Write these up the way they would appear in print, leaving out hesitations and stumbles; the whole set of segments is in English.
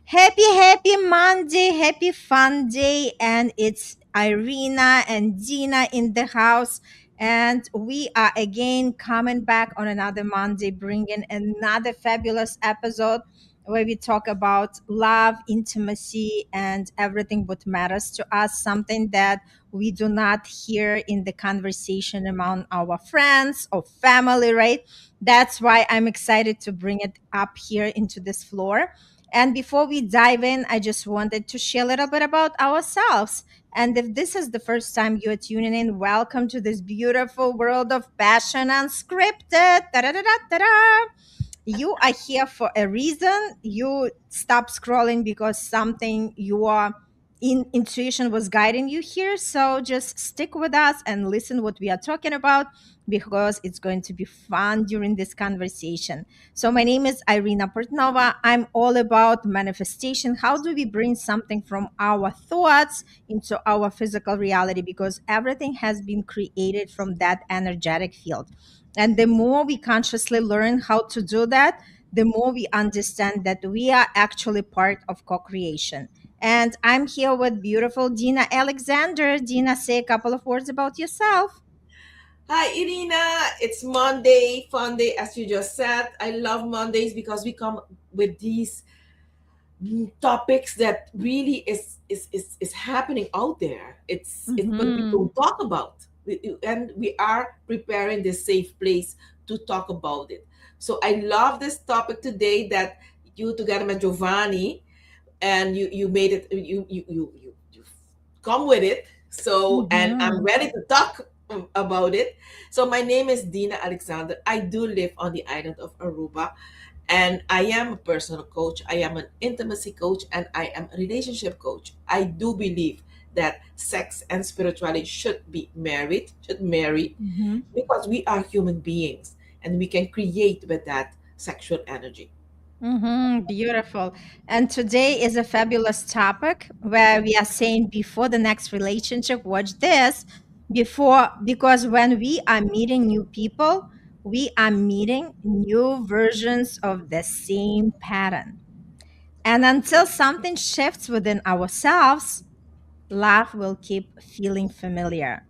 Happy Monday, happy fun day. And it's Irina and Dina in the house. And we are again coming back on another Monday, bringing another fabulous episode where we talk about love, intimacy, and everything what matters to us, something that we do not hear in the conversation among our friends or family, right? That's why I'm excited to bring it up here into this floor. And before we dive in, I just wanted to share a little bit about ourselves. And if this is the first time you're tuning in, welcome to this beautiful world of passion unscripted. Da-da-da-da-da-da. You are here for a reason. You stop scrolling because something your intuition was guiding you here. So just stick with us and listen what we are talking about because it's going to be fun during this conversation. So my name is Irina Portnova. I'm all about manifestation. How do we bring something from our thoughts into our physical reality? Because everything has been created from that energetic field. And the more we consciously learn how to do that, the more we understand that we are actually part of co creation. And I'm here with beautiful Dina Alexander. Dina, say a couple of words about yourself. Hi, Irina. It's Monday, fun day, as you just said. I love Mondays because we come with these topics that really is happening out there. But we Mhm. don't talk about, and we are preparing this safe place to talk about it. So I love this topic today that you together with Giovanni and you made it. You come with it. So, and I'm Mhm. ready to talk about it. So, my name is Dina Alexander. I do live on the island of Aruba, and I am a personal coach. I am an intimacy coach, and I am a relationship coach. I do believe that sex and spirituality should marry, Mhm. because we are human beings and we can create with that sexual energy. Beautiful. And today is a fabulous topic where we are saying before the next relationship, watch this. Before, because when we are meeting new people, we are meeting new versions of the same pattern. And until something shifts within ourselves, love will keep feeling familiar,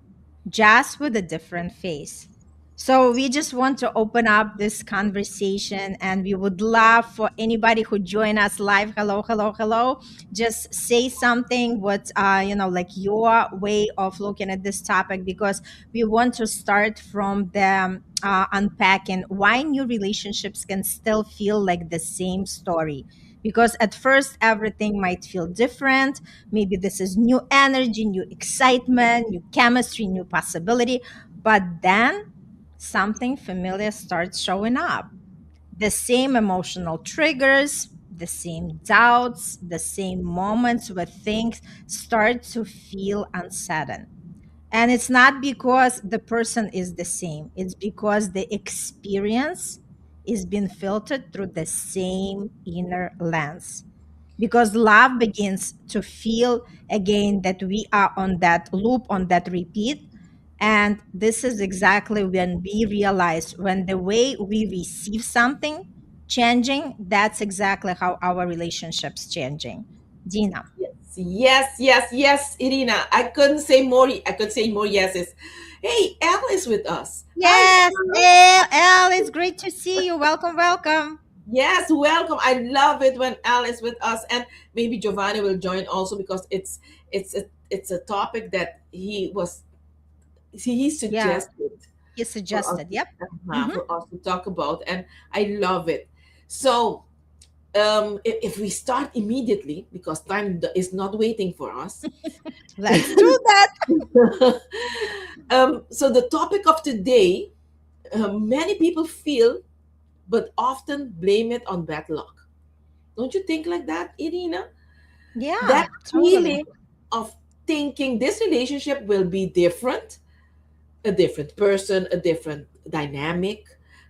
just with a different face. So, we just want to open up this conversation and we would love for anybody who join us live. Hello, hello, hello. Just say something what like your way of looking at this topic because we want to start from the unpacking why new relationships can still feel like the same story. Because at first everything might feel different. Maybe this is new energy, new excitement, new chemistry, new possibility. But then something familiar starts showing up. The same emotional triggers, the same doubts, the same moments where things start to feel uncertain. And it's not because the person is the same, it's because the experience is being filtered through the same inner lens because love begins to feel again that we are on that loop, on that repeat. And this is exactly when we realize when the way we receive something changing, that's exactly how our relationships changing. Dina. Yes, Irina. I couldn't say more. I could say more yeses. Hey, Elle is with us. Hi, Yes, Elle. Elle, it's great to see you. Welcome, welcome. Yes, welcome. I love it when Elle is with us, and maybe Giovanni will join also because it's a topic that he Yeah, suggested you for us suggested. Yep. Hmm. for us to talk about, and I love it. So if we start immediately because time is not waiting for us. Let's do that. So the topic of today, many people feel but often blame it on bad luck. Don't you think like that, Irina? Yeah, That totally. feeling of thinking this relationship will be different, a different person, a different dynamic,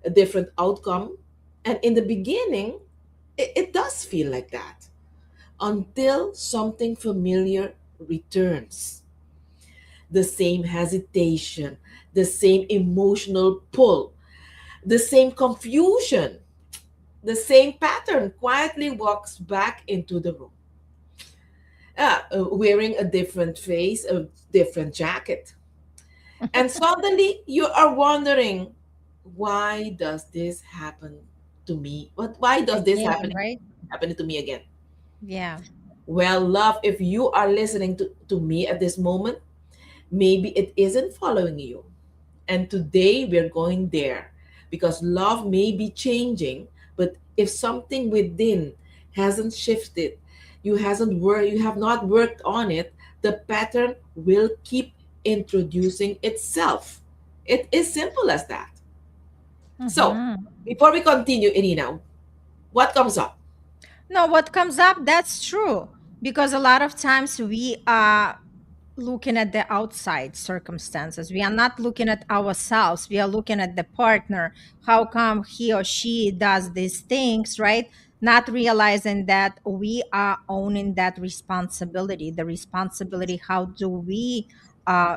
a different outcome. And in the beginning, it does feel like that until something familiar returns. The same hesitation, the same emotional pull, the same confusion. the same pattern quietly walks back into the room, wearing a different face, a different jacket. And suddenly you are wondering, why does this happen to me? Why does this Again, right? happen to me again? Yeah. Well, love, if you are listening to me at this moment, maybe it isn't following you. And today we're going there because love may be changing, but if something within hasn't shifted, you have not worked on it, the pattern will keep introducing itself. It is simple as that. So, Hmm. before we continue, Irina, what comes up? No, what comes up, that's true. Because a lot of times we are looking at the outside circumstances. We are not looking at ourselves. We are looking at the partner. How come he or she does these things, right? Not realizing that we are owning that responsibility. The responsibility, how do we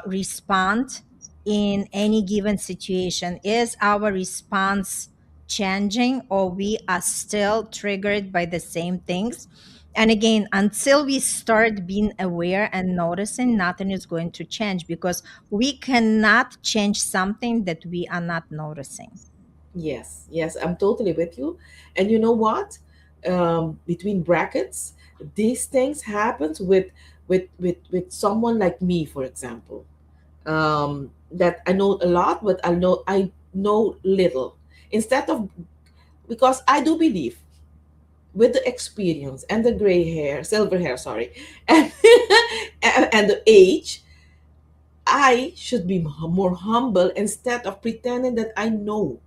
respond in any given situation? Is our response changing, or we are still triggered by the same things? And again, until we start being aware and noticing, nothing is going to change, because we cannot change something that we are not noticing. Yes, yes, I'm totally with you. And you know what? Between brackets, these things happens with someone like me, for example. That I know a lot, but I know little. Instead of, because I do believe with the experience and the gray hair, silver hair, sorry, and and the age, I should be more humble instead of pretending that I know.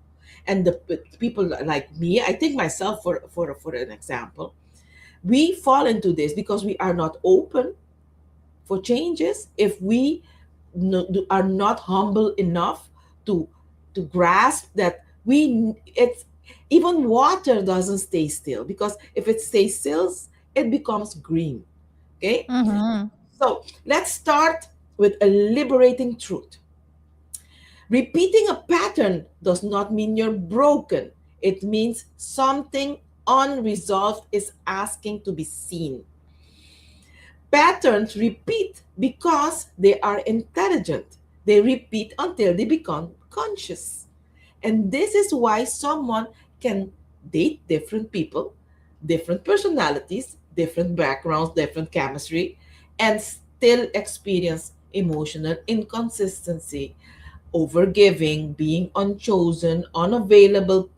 And the people like me, I take myself for an example. We fall into this because we are not open for changes. If we are not humble enough to grasp that it's, even water doesn't stay still, because if it stays still, it becomes green. Okay, Mm-hmm. so let's start with a liberating truth. Repeating a pattern does not mean you're broken. It means something unresolved is asking to be seen. Patterns repeat because they are intelligent. They repeat until they become conscious. And this is why someone can date different people, different personalities, different backgrounds, different chemistry, and still experience emotional inconsistency, overgiving, being unchosen, unavailable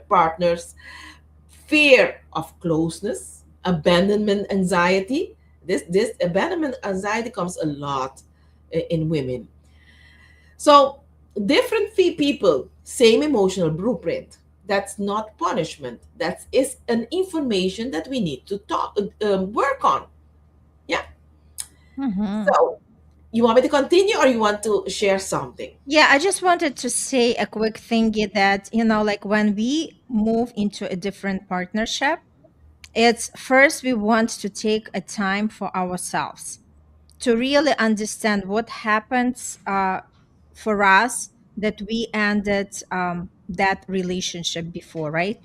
partners, fear of closeness, abandonment anxiety. This abandonment anxiety comes a lot in women. So different people, same emotional blueprint. That's not punishment. That is an information that we need to work on. Yeah. Mm-hmm. So you want me to continue, or you want to share something? Yeah, I just wanted to say a quick thingy that, like when we move into a different partnership, it's first we want to take a time for ourselves to really understand what happens for us, that we ended that relationship before, right?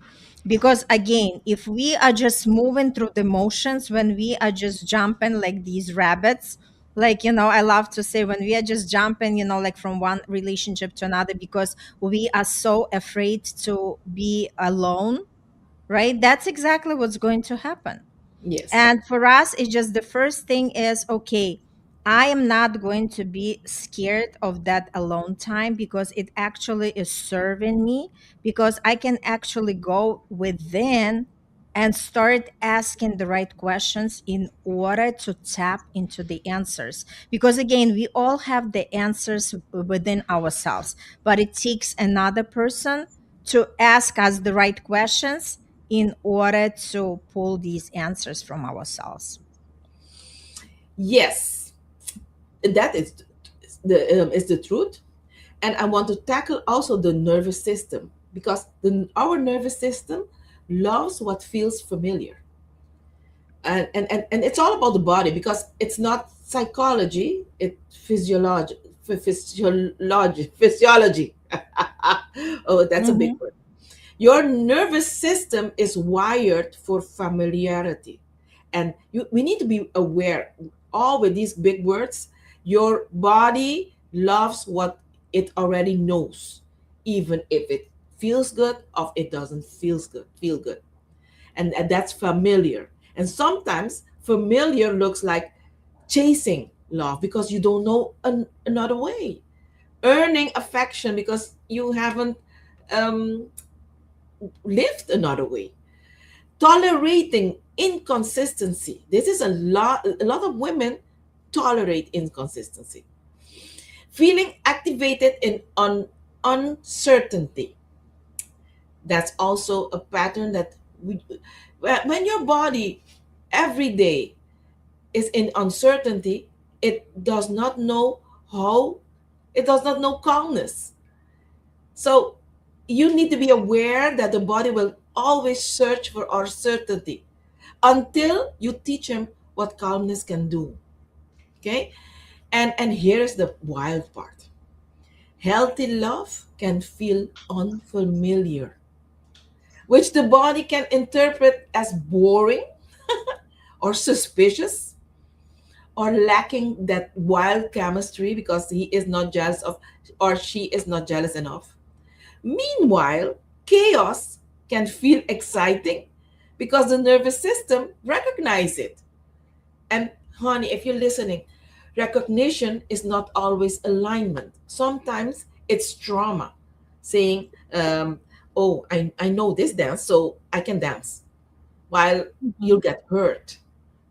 Because again, if we are just moving through the motions, when we are just jumping like these rabbits, like, I love to say, when we are just jumping, like from one relationship to another, because we are so afraid to be alone, right? That's exactly what's going to happen. Yes. And for us, it's just the first thing is, okay, I am not going to be scared of that alone time, because it actually is serving me, because I can actually go within and start asking the right questions in order to tap into the answers. Because again, we all have the answers within ourselves, but it takes another person to ask us the right questions in order to pull these answers from ourselves. Yes, that is the truth. And I want to tackle also the nervous system, because our nervous system loves what feels familiar. And it's all about the body, because it's not psychology, it's physiology. Oh, that's a big Hmm. word. Your nervous system is wired for familiarity. And we need to be aware, all with these big words, your body loves what it already knows, even if it feels good or it doesn't feel good. And that's familiar. And sometimes familiar looks like chasing love because you don't know another way, earning affection because you haven't um, lived another way, tolerating inconsistency. This is a lot of women tolerate inconsistency, feeling activated in uncertainty. That's also a pattern that when your body every day is in uncertainty, it does not know how, it does not know calmness. So you need to be aware that the body will always search for uncertainty until you teach him what calmness can do. Okay? And here's the wild part. Healthy love can feel unfamiliar, which the body can interpret as boring or suspicious or lacking that wild chemistry because he is not jealous of, or she is not jealous enough. Meanwhile, chaos can feel exciting because the nervous system recognizes it. And honey, if you're listening, recognition is not always alignment. Sometimes it's trauma saying, oh, I know this dance, so I can dance, while you'll get hurt.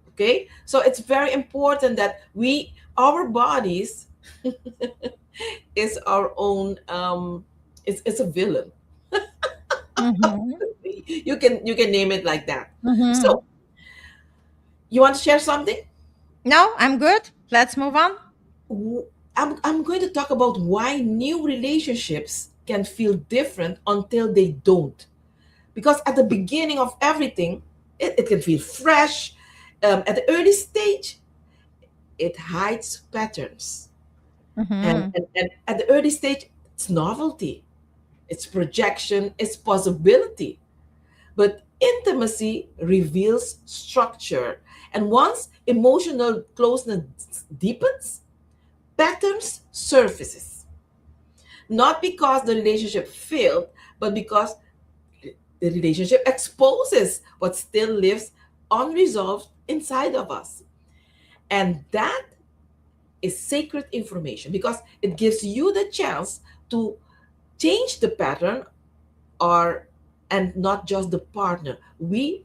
Okay? So it's very important that our bodies is our own, it's a villain. Mm-hmm. You can name it like that. Mm-hmm. So you want to share something? No, I'm good. Let's move on. I'm going to talk about why new relationships can feel different until they don't. Because at the beginning of everything, it can feel fresh. At the early stage, it hides patterns. And, Mm-hmm. and, and at the early stage, it's novelty, it's projection, it's possibility. But intimacy reveals structure. And once emotional closeness deepens, patterns surfaces. Not because the relationship failed, but because the relationship exposes what still lives unresolved inside of us. And that is sacred information because it gives you the chance to change the pattern, or and not just the partner. We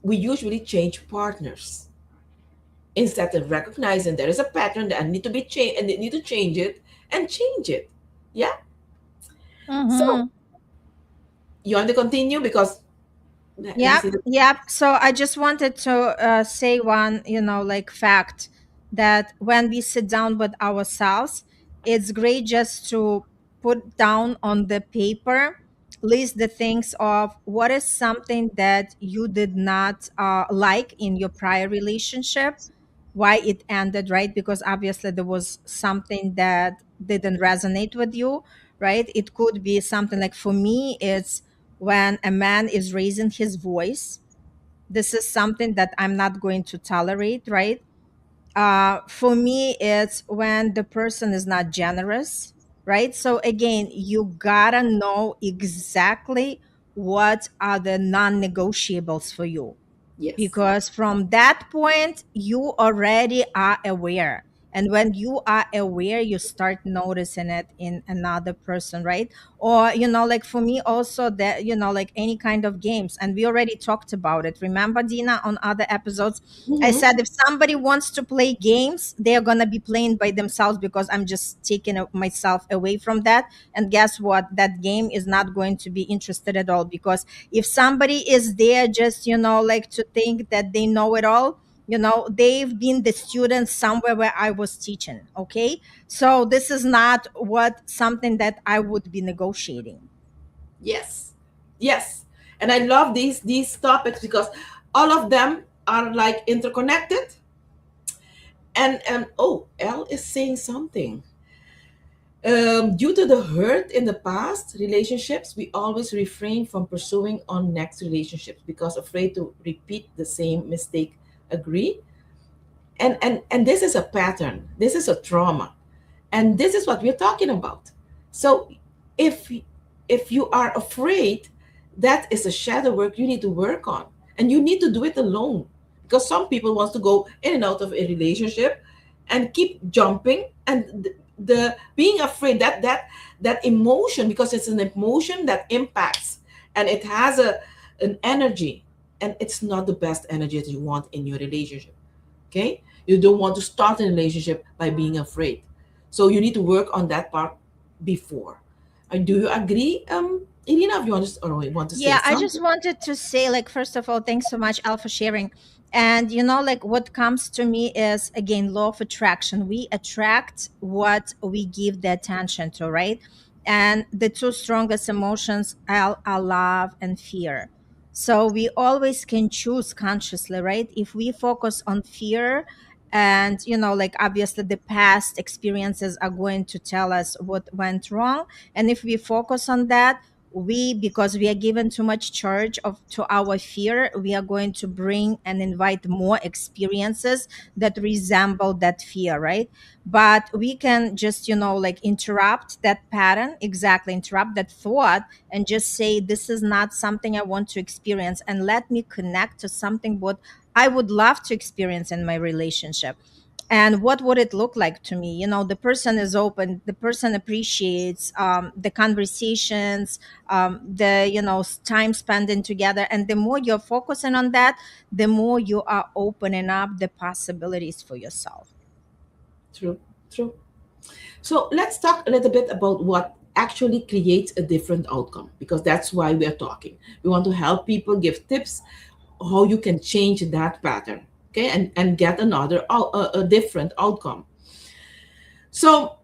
usually change partners instead of recognizing there is a pattern that need to be changed and they need to change it and change it. Yeah. So Mm-hmm. you want to continue because let me Yep, see the. yep. So I just wanted to say one, like fact that when we sit down with ourselves, it's great just to put down on the paper, list the things of what is something that you did not like in your prior relationship, why it ended, right? Because obviously there was something that didn't resonate with you, right? It could be something like, for me, it's when a man is raising his voice. This is something that I'm not going to tolerate, right? For me, it's when the person is not generous, right? So again, you gotta know exactly what are the non-negotiables for you, Yes. because from that point you already are aware, and when you are aware you start noticing it in another person, right? Or like for me also, that like any kind of games, and we already talked about it, remember, Dina, on other episodes. I Hmm. said if somebody wants to play games, they're gonna be playing by themselves, because I'm just taking myself away from that. And guess what, that game is not going to be interested at all, because if somebody is there just like to think that they know it all, they've been the student somewhere where I was teaching. Okay, so this is not what something that I would be negotiating. Yes. Yes. And I love these topics because all of them are like interconnected. And oh, L is saying something. Due to the hurt in the past relationships, we always refrain from pursuing on next relationships because afraid to repeat the same mistake. Agree? And this is a pattern. This is a trauma, and this is what we're talking about. So if if you are afraid, that is a shadow work you need to work on, and you need to do it alone, because some people wants to go in and out of a relationship and keep jumping, and the being afraid, that emotion, because it's an emotion that impacts, and it has an energy, and it's not the best energy that you want in your relationship. Okay, you don't want to start a relationship by being afraid, so you need to work on that part before. And do you agree, Irina? If you want to, or you want to say Yeah, I just something? wanted to say, like, first of all, thanks so much, Al, for sharing. And, like, what comes to me is, again, law of attraction. We attract what we give the attention to, right? And the two strongest emotions are love and fear. So we always can choose consciously, right? If we focus on fear, and, like, obviously the past experiences are going to tell us what went wrong. And if we focus on that, because we are given too much charge of to our fear, we are going to bring and invite more experiences that resemble that fear, right? But we can just, like, interrupt that pattern, exactly, interrupt that thought, and just say, this is not something I want to experience, and let me connect to something what I would love to experience in my relationship. And what would it look like to me? The person is open, the person appreciates the conversations, the, time spending together. And the more you're focusing on that, the more you are opening up the possibilities for yourself. True, true. So let's talk a little bit about what actually creates a different outcome, because that's why we are talking. We want to help people, give tips how you can change that pattern, okay, and get a different outcome. So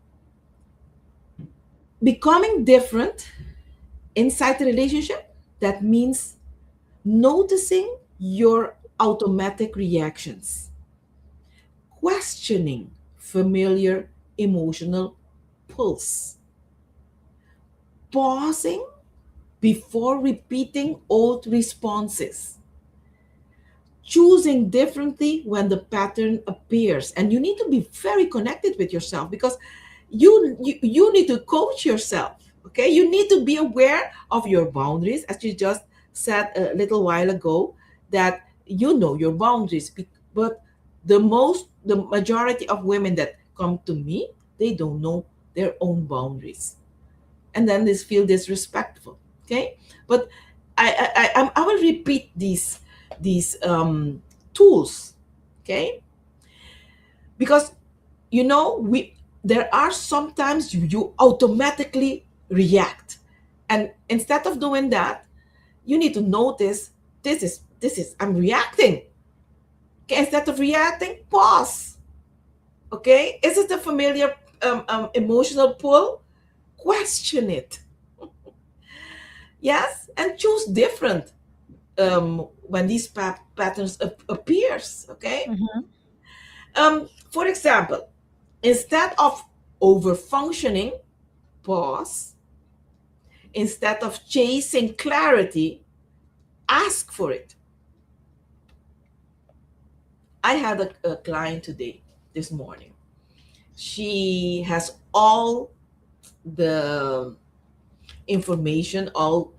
becoming different inside the relationship, that means noticing your automatic reactions, questioning familiar emotional pulse, pausing before repeating old responses, choosing differently when the pattern appears. And you need to be very connected with yourself, because you need to coach yourself. Okay, you need to be aware of your boundaries, as you just said a little while ago, that you know your boundaries. But the majority of women that come to me, they don't know their own boundaries, and then they feel disrespectful. Okay, but I will repeat these tools. Okay, because we there are sometimes you automatically react, and instead of doing that, you need to notice, this is I'm reacting. Okay, instead of reacting, pause. Okay, is it a familiar emotional pull? Question it. Yes, and choose different when these patterns appears. Okay, Mhm. for example, instead of over functioning, pause. Instead of chasing clarity, ask for it. I had a client today, this morning. She has all the information, all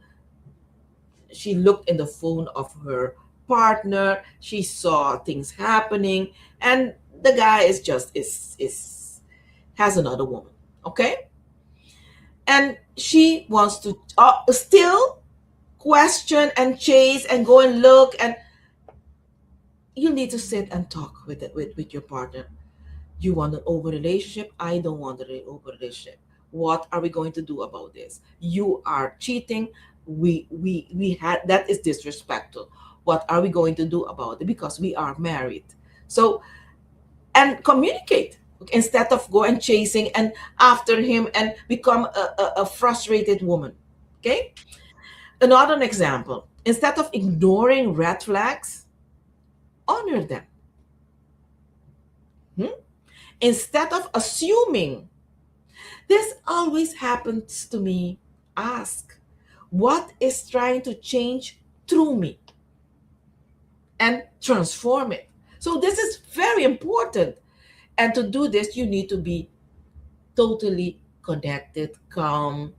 she looked in the phone of her partner. She saw things happening, and the guy is has another woman. Okay, and she wants to still question and chase and go and look, and you need to sit and talk with it with your partner. You want an open relationship? I don't want an open relationship. What are we going to do about this? You are cheating. We had that is disrespectful. What are we going to do about it? Because we are married. So, and communicate, okay, instead of go and chasing and after him and become a frustrated woman. Okay. Another example. Instead of ignoring red flags, honor them. Hmm? Instead of assuming, This always happens to me. Ask, what is trying to change through me and transform it? So, this is very important. And to do this, you need to be totally connected, calm,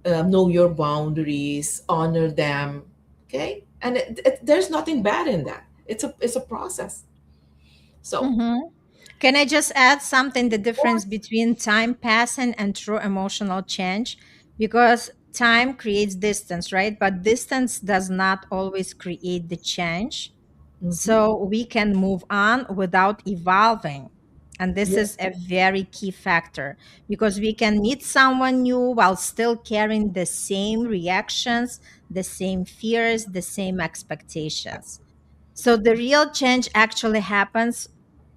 know your boundaries, honor them. Okay? And there's nothing bad in that. It's a process. So, Mm-hmm. Can I just add something, the difference between time passing and true emotional change? Because time creates distance, right? But distance does not always create the change. mhm, So we can move on without evolving. And this yes, is a very key factor because we can meet someone new while still carrying the same reactions, the same fears, the same expectations. So the real change actually happens,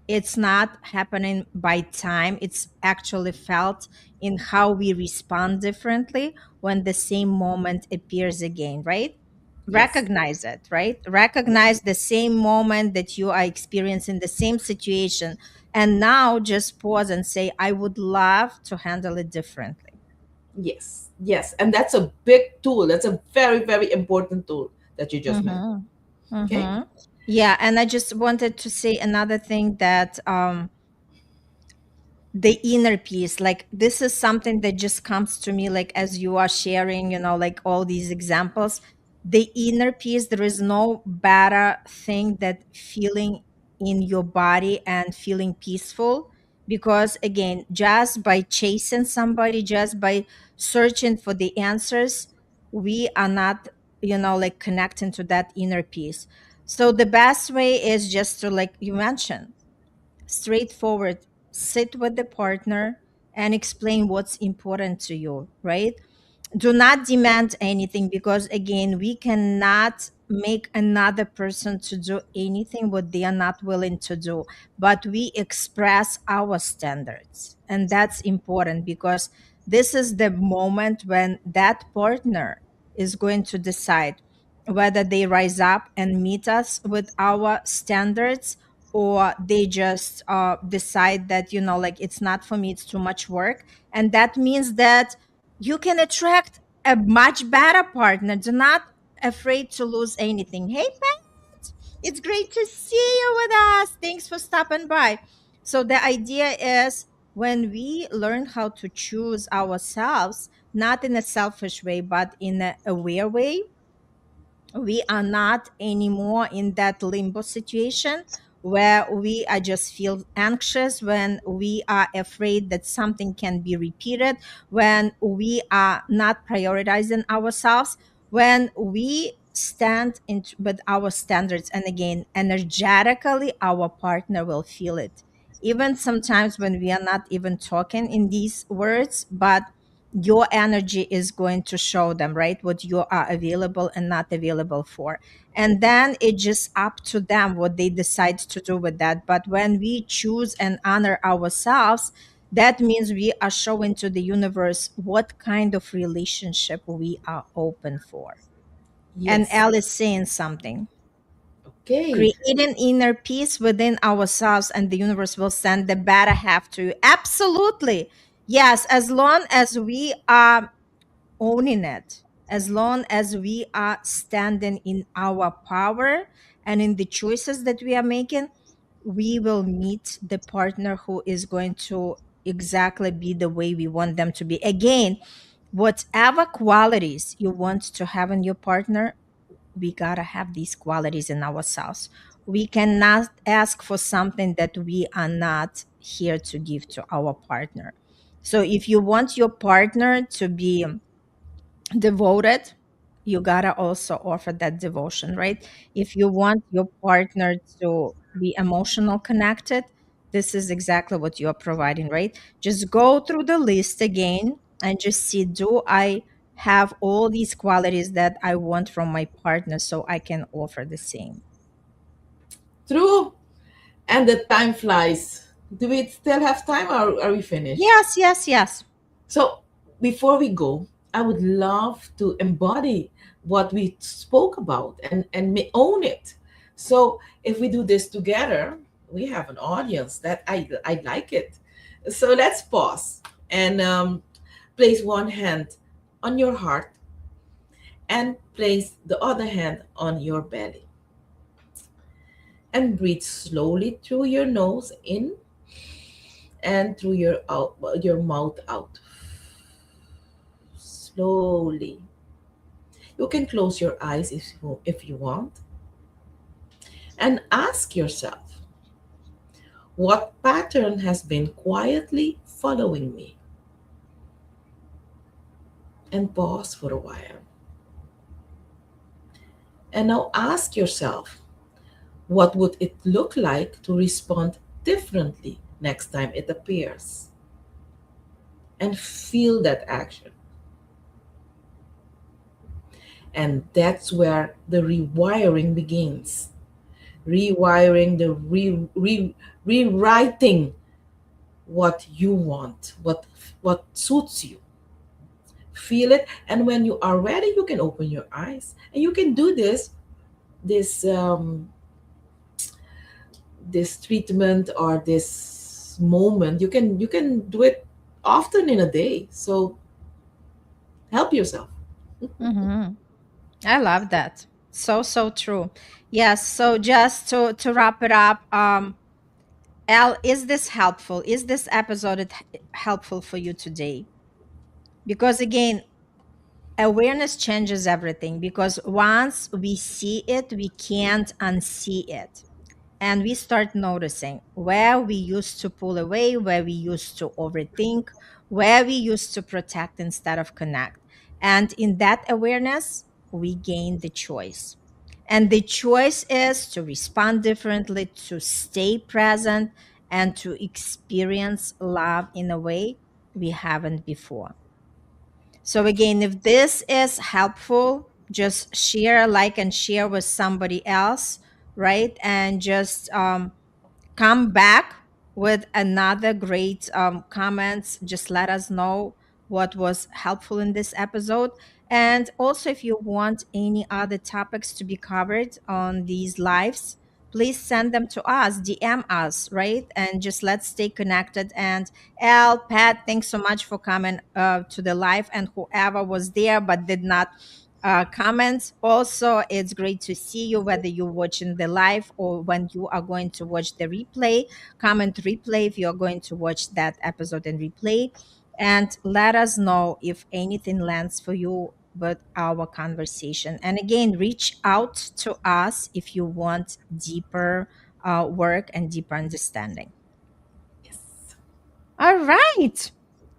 it's not happening by time, it's actually felt in how we respond differently when the same moment appears again, right? yes, Recognize it, right? Recognize the same moment that you are experiencing the same situation, and now just pause and say, I would love to handle it differently. yes, yes. And that's a big tool. That's a very, very important tool that you just meant. Mm-hmm. Okay? Mm-hmm. Yeah, and I just wanted to say another thing, that the inner peace, like this is something that just comes to me, like as you are sharing, like all these examples, the inner peace, there is no better thing that feeling in your body and feeling peaceful. Because again, just by chasing somebody, just by searching for the answers, we are not, like connecting to that inner peace. So the best way is just to, like you mentioned, straightforward, sit with the partner and explain what's important to you, right? Do not demand anything, because again, we cannot make another person to do anything what they are not willing to do, but we express our standards, and that's important, because this is the moment when that partner is going to decide whether they rise up and meet us with our standards, or they just decide that, like it's not for me, it's too much work. And that means that you can attract a much better partner. Do not afraid to lose anything. Hey, Pat, it's great to see you with us. Thanks for stopping by. So the idea is, when we learn how to choose ourselves, not in a selfish way, but in a aware way, we are not anymore in that limbo situation where we are just feel anxious, when we are afraid that something can be repeated, when we are not prioritizing ourselves, when we stand in with our standards, and again, energetically our partner will feel it, even sometimes when we are not even talking in these words, but your energy is going to show them, right, what you are available and not available for. And then it's just up to them what they decide to do with that. But when we choose and honor ourselves, that means we are showing to the universe what kind of relationship we are open for. And Yes. Elle is saying something, Okay. creating inner peace within ourselves, and the universe will send the better half to you. Absolutely. Yes, as long as we are owning it, as long as we are standing in our power and in the choices that we are making, we will meet the partner who is going to exactly be the way we want them to be. Again, whatever qualities you want to have in your partner, we gotta have these qualities in ourselves. We cannot ask for something that we are not here to give to our partner. So if you want your partner to be devoted, you gotta also offer that devotion, right? If you want your partner to be emotional connected, this is exactly what you're providing, right? Just go through the list again and just see, do I have all these qualities that I want from my partner so I can offer the same? True. And the time flies. Do we still have time, or are we finished? Yes, yes, yes. So, before we go, I would love to embody what we spoke about and own it. So, if we do this together, we have an audience that I like it. So, let's pause. And place one hand on your heart and place the other hand on your belly. And breathe slowly through your nose in and through your mouth out. Slowly. You can close your eyes if you want and ask yourself, what pattern has been quietly following me? And pause for a while. And now ask yourself, what would it look like to respond differently next time it appears? And feel that action. And that's where the rewiring begins. Rewiring, rewriting what you want, what suits you. Feel it, and when you are ready, you can open your eyes, and you can do this treatment or this moment. You can do it often in a day. So help yourself. Hmm. I love that. So, so true. Yes. So just to wrap it up, Al, is this helpful? Is this episode helpful for you today? Because again, awareness changes everything, because once we see it, we can't unsee it. And we start noticing where we used to pull away, where we used to overthink, where we used to protect instead of connect. And in that awareness, we gain the choice. And the choice is to respond differently, to stay present, and to experience love in a way we haven't before. So again, if this is helpful, just share, like, and share with somebody else, right? And just come back with another great comments. Just let us know what was helpful in this episode. And also, if you want any other topics to be covered on these lives, please send them to us, DM us, right? And just let's stay connected. And Al, Pat, thanks so much for coming to the live, and whoever was there but did not comment. Also, it's great to see you, whether you're watching the live or when you are going to watch the replay. Comment replay if you're going to watch that episode and replay. And let us know if anything lands for you with our conversation. And again, reach out to us if you want deeper work and deeper understanding. Yes. All right.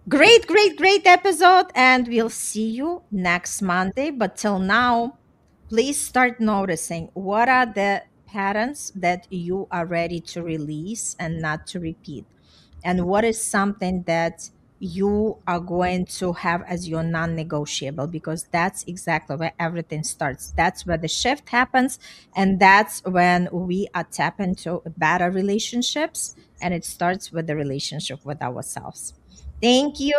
Great, great, great episode. And we'll see you next Monday. But till now, please start noticing what are the patterns that you are ready to release and not to repeat. And what is something that you are going to have as your non negotiable, because that's exactly where everything starts. That's where the shift happens. And that's when we are tap into better relationships. And it starts with the relationship with ourselves. Thank you.